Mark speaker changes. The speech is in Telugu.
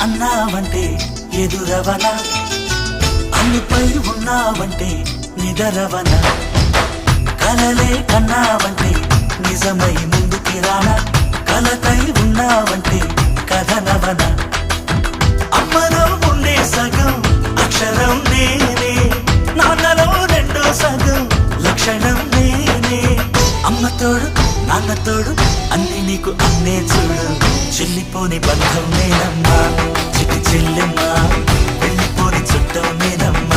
Speaker 1: అన్నావంటే ఎదురవన, అన్నిపై ఉన్నావంటే నిదరవన, కలలే కన్నావంటే నిజమై ముందుకి రానా, కలతై ఉన్నావంటే కథనవన. అమ్మలో ఉండే సగం అక్షరం నేనే, నాన్నలో రెండో సగం లక్షణం నేనే. అమ్మ తోడు నాన్న తోడు అన్ని నీకు అన్నే చూడు, చెల్లిపోని బంధం నేనమ్మా, చిటి చెల్లెమ్మా, వెళ్ళిపోని చుట్టం నేనమ్మా.